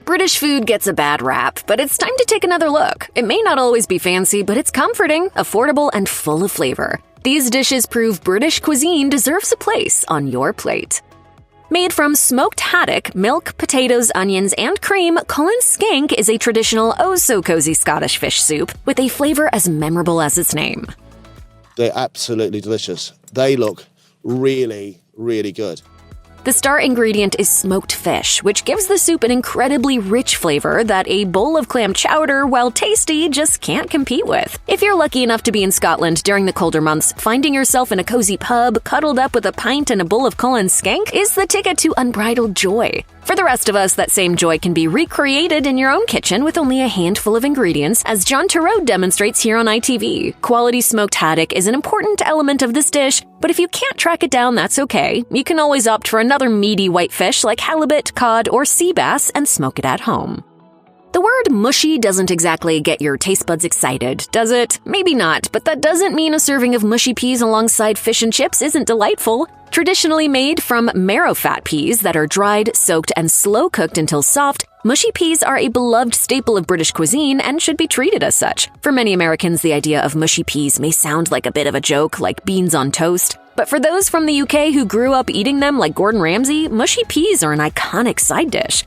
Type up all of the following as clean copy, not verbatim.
British food gets a bad rap, but it's time to take another look. It may not always be fancy, but it's comforting, affordable, and full of flavor. These dishes prove British cuisine deserves a place on your plate. Made from smoked haddock, milk, potatoes, onions, and cream, Cullen skink is a traditional oh-so-cozy Scottish fish soup with a flavor as memorable as its name. They're absolutely delicious. They look really, really good. The star ingredient is smoked fish, which gives the soup an incredibly rich flavor that a bowl of clam chowder, while tasty, just can't compete with. If you're lucky enough to be in Scotland during the colder months, finding yourself in a cozy pub, cuddled up with a pint and a bowl of Cullen skink is the ticket to unbridled joy. For the rest of us, that same joy can be recreated in your own kitchen with only a handful of ingredients, as John Turreau demonstrates here on ITV. Quality smoked haddock is an important element of this dish, but if you can't track it down, that's okay. You can always opt for another meaty white fish like halibut, cod, or sea bass and smoke it at home. The word mushy doesn't exactly get your taste buds excited, does it? Maybe not, but that doesn't mean a serving of mushy peas alongside fish and chips isn't delightful. Traditionally made from marrow-fat peas that are dried, soaked, and slow-cooked until soft, mushy peas are a beloved staple of British cuisine and should be treated as such. For many Americans, the idea of mushy peas may sound like a bit of a joke, like beans on toast. But for those from the UK who grew up eating them like Gordon Ramsay, mushy peas are an iconic side dish.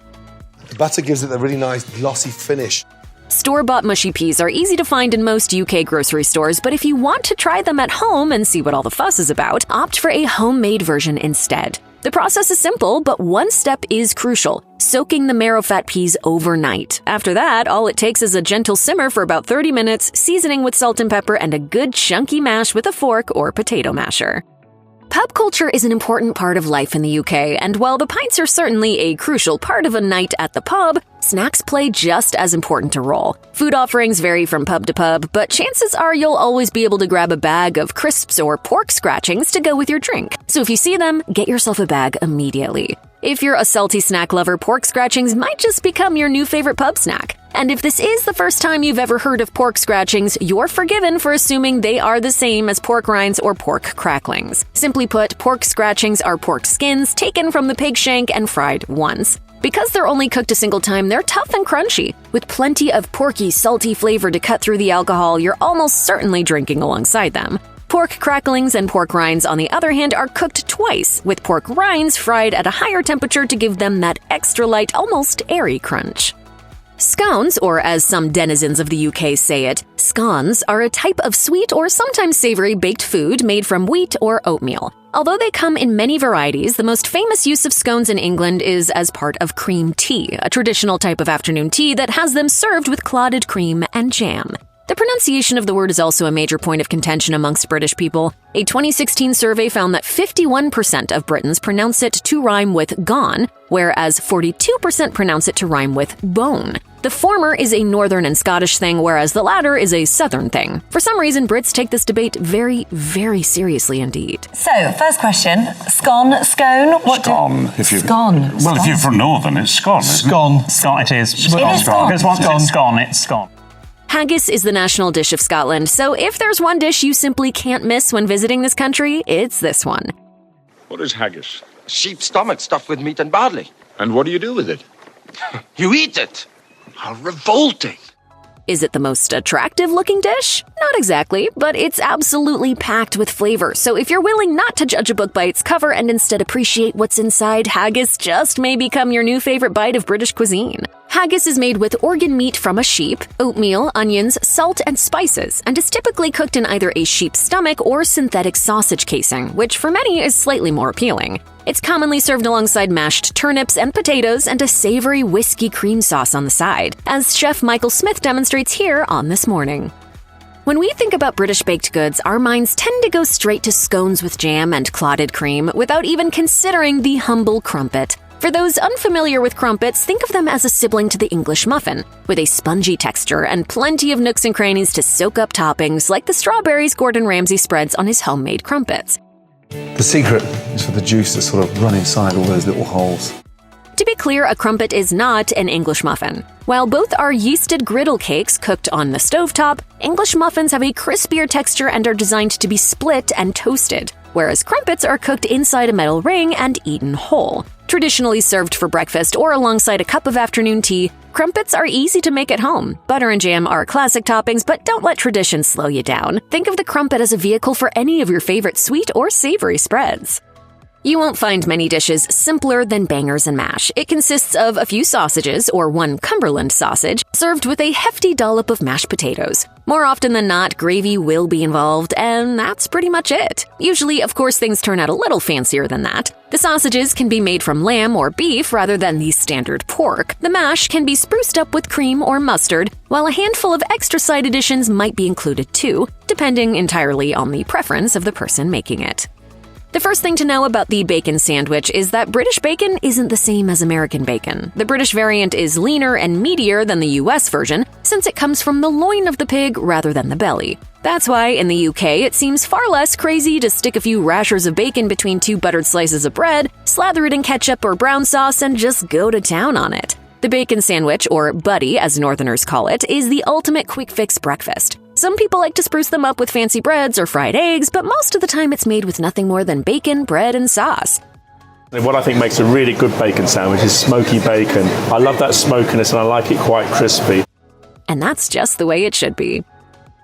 The butter gives it a really nice glossy finish. Store-bought mushy peas are easy to find in most UK grocery stores, but if you want to try them at home and see what all the fuss is about, opt for a homemade version instead. The process is simple, but one step is crucial: soaking the marrow-fat peas overnight. After that, all it takes is a gentle simmer for about 30 minutes, seasoning with salt and pepper, and a good chunky mash with a fork or potato masher. Pub culture is an important part of life in the UK, and while the pints are certainly a crucial part of a night at the pub, snacks play just as important a role. Food offerings vary from pub to pub, but chances are you'll always be able to grab a bag of crisps or pork scratchings to go with your drink. So if you see them, get yourself a bag immediately. If you're a salty snack lover, pork scratchings might just become your new favorite pub snack. And if this is the first time you've ever heard of pork scratchings, you're forgiven for assuming they are the same as pork rinds or pork cracklings. Simply put, pork scratchings are pork skins taken from the pig shank and fried once. Because they're only cooked a single time, they're tough and crunchy. With plenty of porky, salty flavor to cut through the alcohol, you're almost certainly drinking alongside them. Pork cracklings and pork rinds, on the other hand, are cooked twice, with pork rinds fried at a higher temperature to give them that extra light, almost airy crunch. Scones, or as some denizens of the UK say it, scones, are a type of sweet or sometimes savory baked food made from wheat or oatmeal. Although they come in many varieties, the most famous use of scones in England is as part of cream tea, a traditional type of afternoon tea that has them served with clotted cream and jam. The pronunciation of the word is also a major point of contention amongst British people. A 2016 survey found that 51% of Britons pronounce it to rhyme with gone, whereas 42% pronounce it to rhyme with bone. The former is a Northern and Scottish thing, whereas the latter is a Southern thing. For some reason, Brits take this debate very, very seriously indeed. So, first question, scone? Scone. Scone. Well, if you're from Northern, it's scone, isn't Scone. Scone it is. It is scone. Because once it's scone, it's scone. Haggis is the national dish of Scotland, so if there's one dish you simply can't miss when visiting this country, it's this one. What is haggis? Sheep's stomach stuffed with meat and barley. And what do you do with it? You eat it. How revolting. Is it the most attractive-looking dish? Not exactly, but it's absolutely packed with flavor, so if you're willing not to judge a book by its cover and instead appreciate what's inside, haggis just may become your new favorite bite of British cuisine. Haggis is made with organ meat from a sheep, oatmeal, onions, salt, and spices, and is typically cooked in either a sheep's stomach or synthetic sausage casing, which for many is slightly more appealing. It's commonly served alongside mashed turnips and potatoes and a savory whiskey cream sauce on the side, as Chef Michael Smith demonstrates here on This Morning. When we think about British baked goods, our minds tend to go straight to scones with jam and clotted cream without even considering the humble crumpet. For those unfamiliar with crumpets, think of them as a sibling to the English muffin, with a spongy texture and plenty of nooks and crannies to soak up toppings like the strawberries Gordon Ramsay spreads on his homemade crumpets. The secret is for the juice to sort of run inside all those little holes. To be clear, a crumpet is not an English muffin. While both are yeasted griddle cakes cooked on the stovetop, English muffins have a crispier texture and are designed to be split and toasted, whereas crumpets are cooked inside a metal ring and eaten whole. Traditionally served for breakfast or alongside a cup of afternoon tea, crumpets are easy to make at home. Butter and jam are classic toppings, but don't let tradition slow you down. Think of the crumpet as a vehicle for any of your favorite sweet or savory spreads. You won't find many dishes simpler than bangers and mash. It consists of a few sausages, or one Cumberland sausage, served with a hefty dollop of mashed potatoes. More often than not, gravy will be involved, and that's pretty much it. Usually, of course, things turn out a little fancier than that. The sausages can be made from lamb or beef rather than the standard pork. The mash can be spruced up with cream or mustard, while a handful of extra side additions might be included too, depending entirely on the preference of the person making it. The first thing to know about the bacon sandwich is that British bacon isn't the same as American bacon. The British variant is leaner and meatier than the US version, since it comes from the loin of the pig rather than the belly. That's why, in the UK, it seems far less crazy to stick a few rashers of bacon between two buttered slices of bread, slather it in ketchup or brown sauce, and just go to town on it. The bacon sandwich, or butty as Northerners call it, is the ultimate quick-fix breakfast. Some people like to spruce them up with fancy breads or fried eggs, but most of the time it's made with nothing more than bacon, bread, and sauce. What I think makes a really good bacon sandwich is smoky bacon. I love that smokiness and I like it quite crispy. And that's just the way it should be.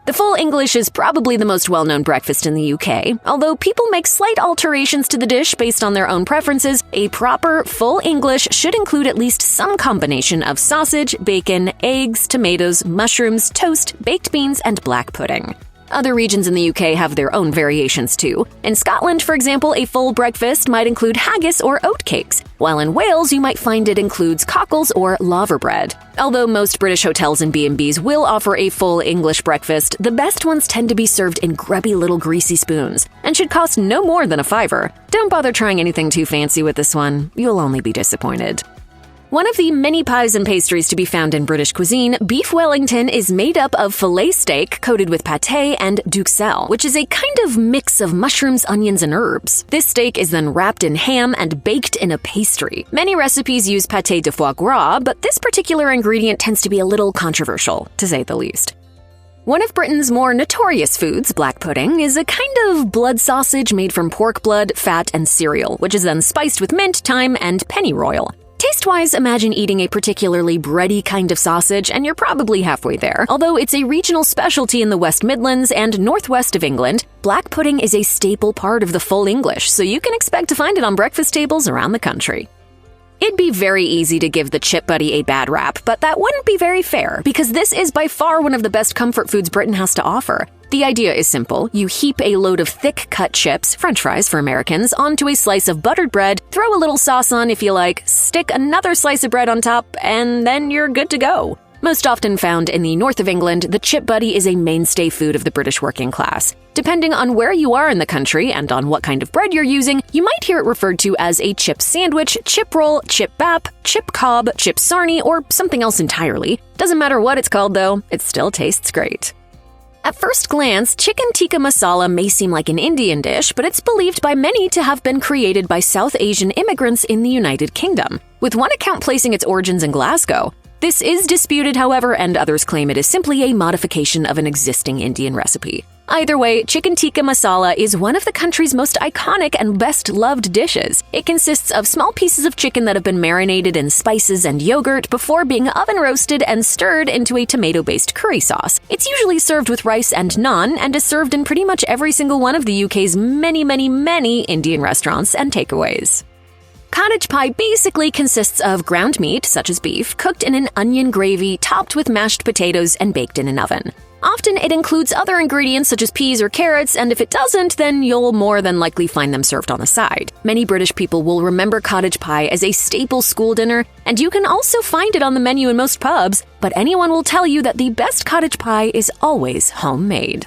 The full English is probably the most well-known breakfast in the UK. Although people make slight alterations to the dish based on their own preferences, a proper full English should include at least some combination of sausage, bacon, eggs, tomatoes, mushrooms, toast, baked beans, and black pudding. Other regions in the UK have their own variations too. In Scotland, for example, a full breakfast might include haggis or oatcakes, while in Wales you might find it includes cockles or laverbread. Although most British hotels and B&Bs will offer a full English breakfast, the best ones tend to be served in grubby little greasy spoons, and should cost no more than £5. Don't bother trying anything too fancy with this one, you'll only be disappointed. One of the many pies and pastries to be found in British cuisine, beef Wellington is made up of filet steak coated with pâté and duxelle, which is a kind of mix of mushrooms, onions, and herbs. This steak is then wrapped in ham and baked in a pastry. Many recipes use pâté de foie gras, but this particular ingredient tends to be a little controversial, to say the least. One of Britain's more notorious foods, black pudding, is a kind of blood sausage made from pork blood, fat, and cereal, which is then spiced with mint, thyme, and pennyroyal. Taste-wise, imagine eating a particularly bready kind of sausage, and you're probably halfway there. Although it's a regional specialty in the West Midlands and northwest of England, black pudding is a staple part of the full English, so you can expect to find it on breakfast tables around the country. It'd be very easy to give the chip buddy a bad rap, but that wouldn't be very fair, because this is by far one of the best comfort foods Britain has to offer. The idea is simple. You heap a load of thick-cut chips, French fries for Americans, onto a slice of buttered bread, throw a little sauce on if you like, stick another slice of bread on top, and then you're good to go. Most often found in the north of England, the chip buddy is a mainstay food of the British working class. Depending on where you are in the country and on what kind of bread you're using, you might hear it referred to as a chip sandwich, chip roll, chip bap, chip cob, chip sarnie, or something else entirely. Doesn't matter what it's called though, it still tastes great. At first glance, chicken tikka masala may seem like an Indian dish, but it's believed by many to have been created by South Asian immigrants in the United Kingdom, with one account placing its origins in Glasgow. This is disputed, however, and others claim it is simply a modification of an existing Indian recipe. Either way, chicken tikka masala is one of the country's most iconic and best-loved dishes. It consists of small pieces of chicken that have been marinated in spices and yogurt before being oven-roasted and stirred into a tomato-based curry sauce. It's usually served with rice and naan and is served in pretty much every single one of the UK's many Indian restaurants and takeaways. Cottage pie basically consists of ground meat, such as beef, cooked in an onion gravy, topped with mashed potatoes, and baked in an oven. Often it includes other ingredients such as peas or carrots, and if it doesn't, then you'll more than likely find them served on the side. Many British people will remember cottage pie as a staple school dinner, and you can also find it on the menu in most pubs, but anyone will tell you that the best cottage pie is always homemade.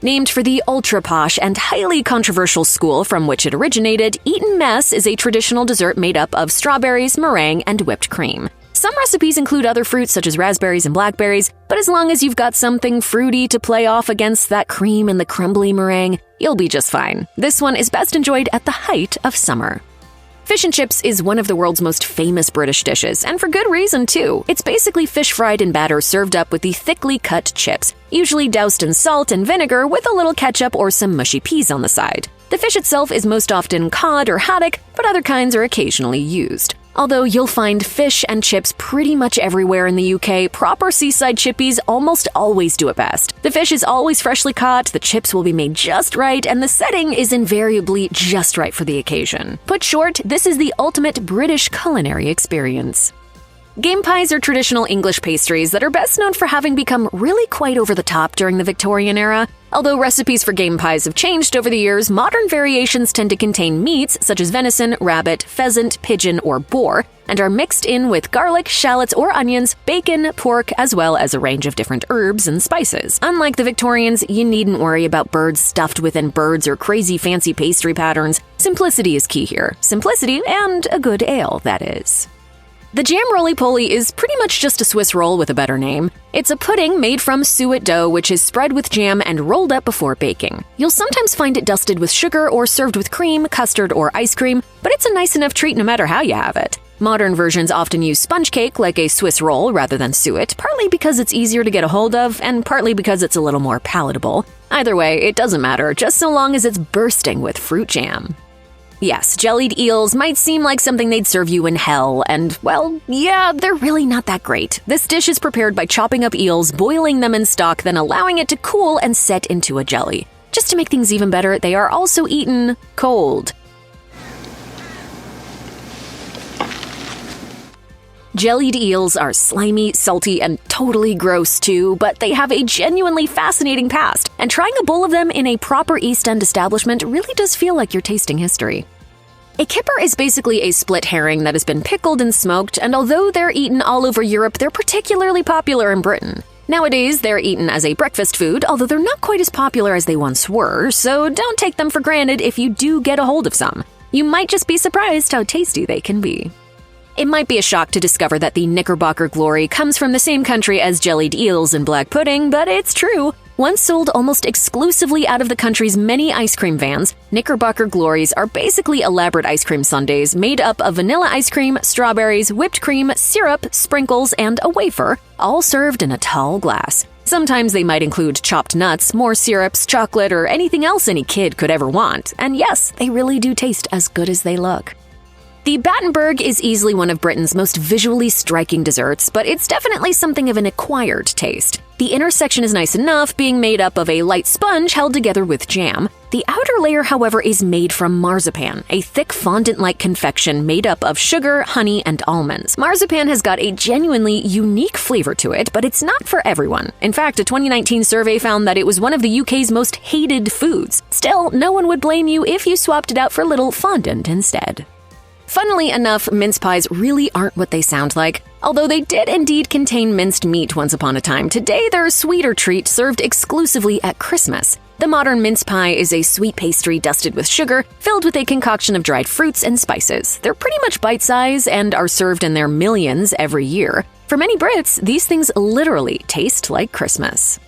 Named for the ultra-posh and highly controversial school from which it originated, Eton mess is a traditional dessert made up of strawberries, meringue, and whipped cream. Some recipes include other fruits such as raspberries and blackberries, but as long as you've got something fruity to play off against that cream and the crumbly meringue, you'll be just fine. This one is best enjoyed at the height of summer. Fish and chips is one of the world's most famous British dishes, and for good reason too. It's basically fish fried in batter served up with the thickly cut chips, usually doused in salt and vinegar with a little ketchup or some mushy peas on the side. The fish itself is most often cod or haddock, but other kinds are occasionally used. Although you'll find fish and chips pretty much everywhere in the UK, proper seaside chippies almost always do it best. The fish is always freshly caught, the chips will be made just right, and the setting is invariably just right for the occasion. Put short, this is the ultimate British culinary experience. Game pies are traditional English pastries that are best known for having become really quite over the top during the Victorian era. Although recipes for game pies have changed over the years, modern variations tend to contain meats such as venison, rabbit, pheasant, pigeon, or boar, and are mixed in with garlic, shallots, or onions, bacon, pork, as well as a range of different herbs and spices. Unlike the Victorians, you needn't worry about birds stuffed within birds or crazy fancy pastry patterns. Simplicity is key here. Simplicity and a good ale, that is. The jam roly-poly is pretty much just a Swiss roll with a better name. It's a pudding made from suet dough which is spread with jam and rolled up before baking. You'll sometimes find it dusted with sugar or served with cream, custard, or ice cream, but it's a nice enough treat no matter how you have it. Modern versions often use sponge cake like a Swiss roll rather than suet, partly because it's easier to get a hold of and partly because it's a little more palatable. Either way, it doesn't matter, just so long as it's bursting with fruit jam. Yes, jellied eels might seem like something they'd serve you in hell, and, well, yeah, they're really not that great. This dish is prepared by chopping up eels, boiling them in stock, then allowing it to cool and set into a jelly. Just to make things even better, they are also eaten cold. Jellied eels are slimy, salty, and totally gross too, but they have a genuinely fascinating past, and trying a bowl of them in a proper East End establishment really does feel like you're tasting history. A kipper is basically a split herring that has been pickled and smoked, and although they're eaten all over Europe, they're particularly popular in Britain. Nowadays, they're eaten as a breakfast food, although they're not quite as popular as they once were, so don't take them for granted if you do get a hold of some. You might just be surprised how tasty they can be. It might be a shock to discover that the Knickerbocker glory comes from the same country as jellied eels and black pudding, but it's true. Once sold almost exclusively out of the country's many ice cream vans, Knickerbocker glories are basically elaborate ice cream sundaes made up of vanilla ice cream, strawberries, whipped cream, syrup, sprinkles, and a wafer, all served in a tall glass. Sometimes they might include chopped nuts, more syrups, chocolate, or anything else any kid could ever want. And yes, they really do taste as good as they look. The Battenberg is easily one of Britain's most visually striking desserts, but it's definitely something of an acquired taste. The inner section is nice enough, being made up of a light sponge held together with jam. The outer layer, however, is made from marzipan, a thick fondant-like confection made up of sugar, honey, and almonds. Marzipan has got a genuinely unique flavor to it, but it's not for everyone. In fact, a 2019 survey found that it was one of the UK's most hated foods. Still, no one would blame you if you swapped it out for a little fondant instead. Funnily enough, mince pies really aren't what they sound like. Although they did indeed contain minced meat once upon a time, today they're a sweeter treat served exclusively at Christmas. The modern mince pie is a sweet pastry dusted with sugar, filled with a concoction of dried fruits and spices. They're pretty much bite-sized and are served in their millions every year. For many Brits, these things literally taste like Christmas.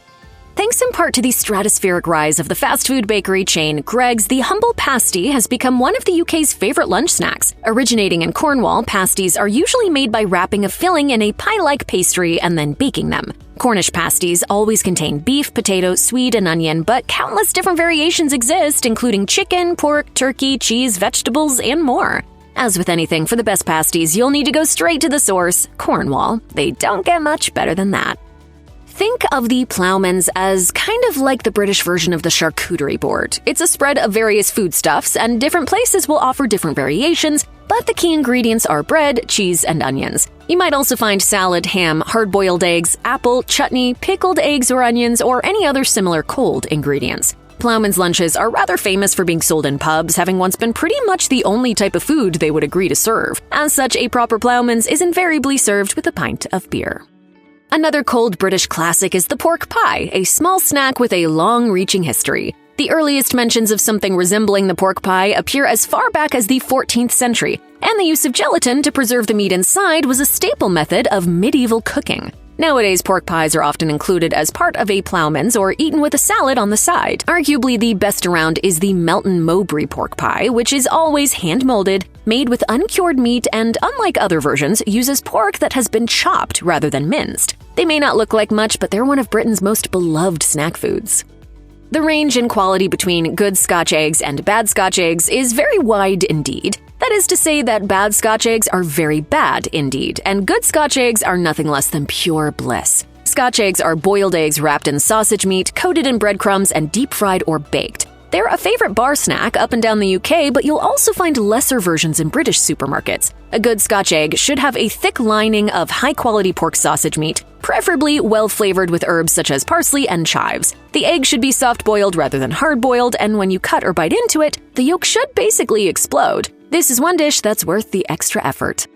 Thanks in part to the stratospheric rise of the fast food bakery chain Greggs, the humble pasty has become one of the UK's favorite lunch snacks. Originating in Cornwall, pasties are usually made by wrapping a filling in a pie-like pastry and then baking them. Cornish pasties always contain beef, potato, swede, and onion, but countless different variations exist, including chicken, pork, turkey, cheese, vegetables, and more. As with anything, for the best pasties, you'll need to go straight to the source, Cornwall. They don't get much better than that. Think of the Ploughmans as kind of like the British version of the charcuterie board. It's a spread of various foodstuffs, and different places will offer different variations, but the key ingredients are bread, cheese, and onions. You might also find salad, ham, hard-boiled eggs, apple, chutney, pickled eggs or onions, or any other similar cold ingredients. Ploughman's lunches are rather famous for being sold in pubs, having once been pretty much the only type of food they would agree to serve. As such, a proper Ploughman's is invariably served with a pint of beer. Another cold British classic is the pork pie, a small snack with a long-reaching history. The earliest mentions of something resembling the pork pie appear as far back as the 14th century, and the use of gelatin to preserve the meat inside was a staple method of medieval cooking. Nowadays, pork pies are often included as part of a Ploughman's or eaten with a salad on the side. Arguably the best around is the Melton Mowbray pork pie, which is always hand-molded, made with uncured meat, and unlike other versions, uses pork that has been chopped rather than minced. They may not look like much, but they're one of Britain's most beloved snack foods. The range in quality between good Scotch eggs and bad Scotch eggs is very wide indeed. That is to say that bad Scotch eggs are very bad indeed, and good Scotch eggs are nothing less than pure bliss. Scotch eggs are boiled eggs wrapped in sausage meat, coated in breadcrumbs, and deep-fried or baked. They're a favorite bar snack up and down the UK, but you'll also find lesser versions in British supermarkets. A good Scotch egg should have a thick lining of high-quality pork sausage meat, preferably well-flavored with herbs such as parsley and chives. The egg should be soft-boiled rather than hard-boiled, and when you cut or bite into it, the yolk should basically explode. This is one dish that's worth the extra effort.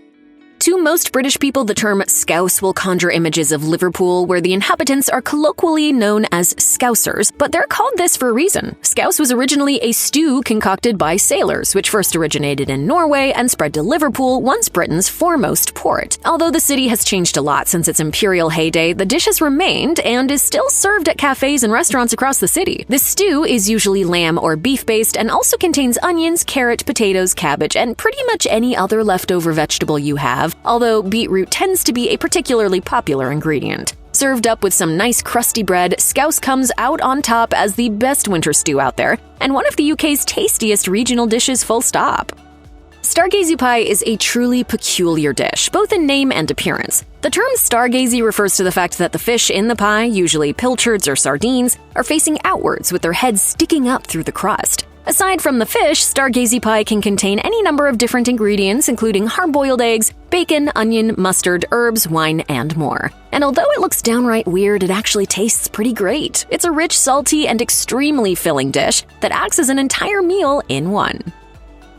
To most British people, the term Scouse will conjure images of Liverpool, where the inhabitants are colloquially known as Scousers, but they're called this for a reason. Scouse was originally a stew concocted by sailors, which first originated in Norway and spread to Liverpool, once Britain's foremost port. Although the city has changed a lot since its imperial heyday, the dish has remained and is still served at cafes and restaurants across the city. The stew is usually lamb or beef-based and also contains onions, carrot, potatoes, cabbage, and pretty much any other leftover vegetable you have, although beetroot tends to be a particularly popular ingredient. Served up with some nice crusty bread, Scouse comes out on top as the best winter stew out there, and one of the UK's tastiest regional dishes full stop. Stargazy pie is a truly peculiar dish, both in name and appearance. The term Stargazy refers to the fact that the fish in the pie, usually pilchards or sardines, are facing outwards with their heads sticking up through the crust. Aside from the fish, Stargazy pie can contain any number of different ingredients, including hard-boiled eggs, bacon, onion, mustard, herbs, wine, and more. And although it looks downright weird, it actually tastes pretty great. It's a rich, salty, and extremely filling dish that acts as an entire meal in one.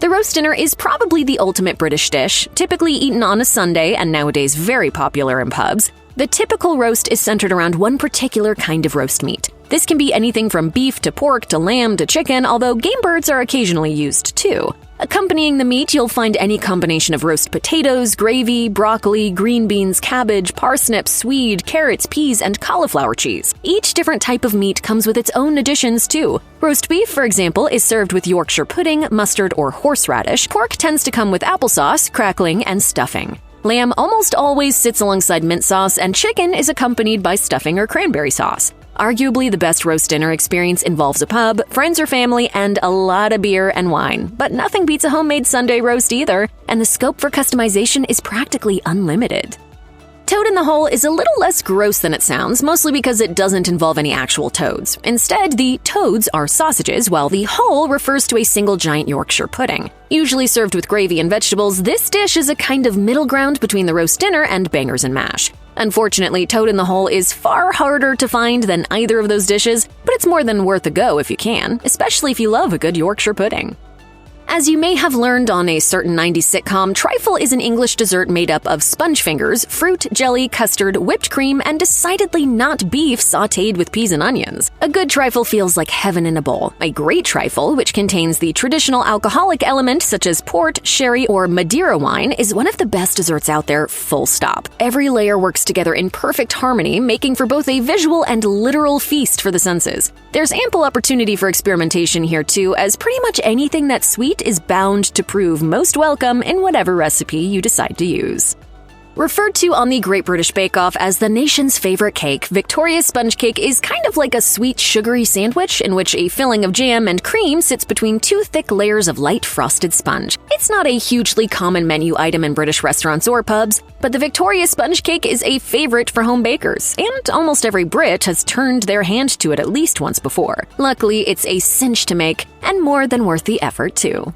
The roast dinner is probably the ultimate British dish, typically eaten on a Sunday and nowadays very popular in pubs. The typical roast is centered around one particular kind of roast meat. This can be anything from beef to pork to lamb to chicken, although game birds are occasionally used too. Accompanying the meat, you'll find any combination of roast potatoes, gravy, broccoli, green beans, cabbage, parsnips, swede, carrots, peas, and cauliflower cheese. Each different type of meat comes with its own additions too. Roast beef, for example, is served with Yorkshire pudding, mustard, or horseradish. Pork tends to come with applesauce, crackling, and stuffing. Lamb almost always sits alongside mint sauce, and chicken is accompanied by stuffing or cranberry sauce. Arguably, the best roast dinner experience involves a pub, friends or family, and a lot of beer and wine. But nothing beats a homemade Sunday roast either, and the scope for customization is practically unlimited. Toad in the hole is a little less gross than it sounds, mostly because it doesn't involve any actual toads. Instead, the toads are sausages, while the hole refers to a single giant Yorkshire pudding. Usually served with gravy and vegetables, this dish is a kind of middle ground between the roast dinner and bangers and mash. Unfortunately, toad in the hole is far harder to find than either of those dishes, but it's more than worth a go if you can, especially if you love a good Yorkshire pudding. As you may have learned on a certain 90s sitcom, trifle is an English dessert made up of sponge fingers, fruit, jelly, custard, whipped cream, and decidedly not beef sautéed with peas and onions. A good trifle feels like heaven in a bowl. A great trifle, which contains the traditional alcoholic element such as port, sherry, or Madeira wine, is one of the best desserts out there, full stop. Every layer works together in perfect harmony, making for both a visual and literal feast for the senses. There's ample opportunity for experimentation here too, as pretty much anything that's sweet is bound to prove most welcome in whatever recipe you decide to use. Referred to on the Great British Bake Off as the nation's favorite cake, Victoria's sponge cake is kind of like a sweet, sugary sandwich in which a filling of jam and cream sits between two thick layers of light frosted sponge. It's not a hugely common menu item in British restaurants or pubs, but the Victoria sponge cake is a favorite for home bakers, and almost every Brit has turned their hand to it at least once before. Luckily, it's a cinch to make, and more than worth the effort too.